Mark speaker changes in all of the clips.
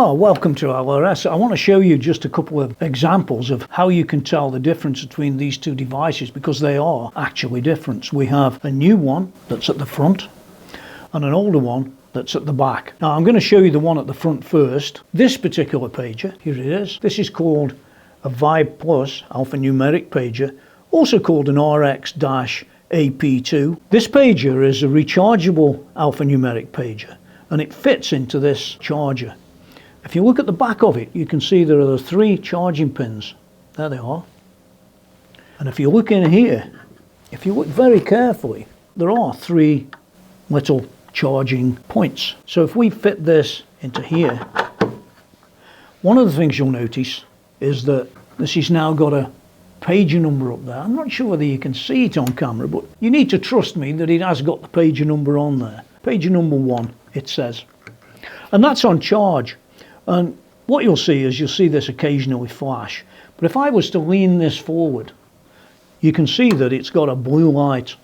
Speaker 1: Oh, welcome to LRS. I want to show you just a couple of examples of how you can tell the difference between these two devices, because they are actually different. We have a new one that's at the front and an older one that's at the back. Now I'm going to show you the one at the front first. This particular pager, here it is. This is called a Vibe Plus alphanumeric pager, also called an RX-AP2. This pager is a rechargeable alphanumeric pager, and it fits into this charger. If you look at the back of it, you can see there are the 3 charging pins. There they are. And if you look in here, if you look very carefully, there are 3 little charging points. So if we fit this into here, one of the things you'll notice is that this has now got a pager number up there. I'm not sure whether you can see it on camera, but you need to trust me that it has got the pager number on there. Pager number 1, it says. And that's on charge. And what you'll see is you'll see this occasionally flash. But if I was to lean this forward, you can see that it's got a blue light.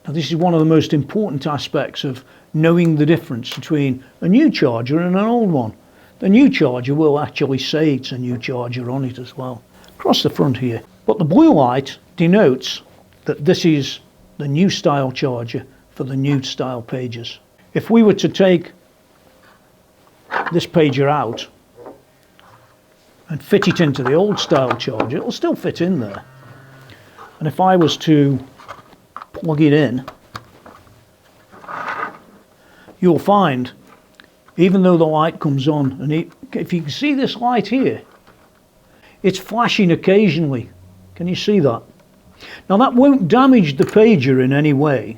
Speaker 1: Now this is one of the most important aspects of knowing the difference between a new charger and an old one. The new charger will actually say it's a new charger on it as well, across the front here. But the blue light denotes that this is the new style charger for the new style pages. If we were to take this pager out and fit it into the old style charger, it'll still fit in there. And if I was to plug it in, you'll find, even though the light comes on, and if you can see this light here, it's flashing occasionally. Can you see that? Now that won't damage the pager in any way,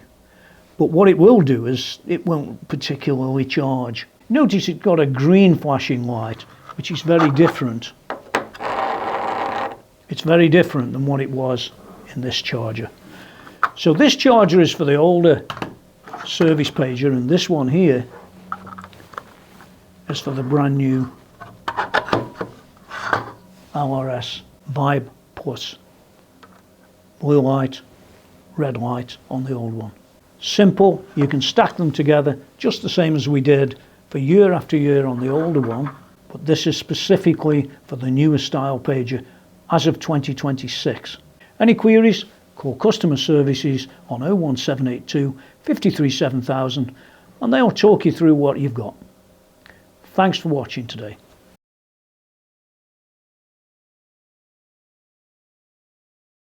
Speaker 1: but what it will do is it won't particularly charge. Notice it's got a green flashing light, which is very different. It's very different than what it was in this charger. So this charger is for the older service pager, and this one here is for the brand new LRS Vibe Plus. Blue light, red light on the old one. Simple, you can stack them together just the same as we did for year after year on the older one, but this is specifically for the newer style pager as of 2026. Any queries? Call customer services on 01782 53 7000 and they'll talk you through what you've got. Thanks for watching today.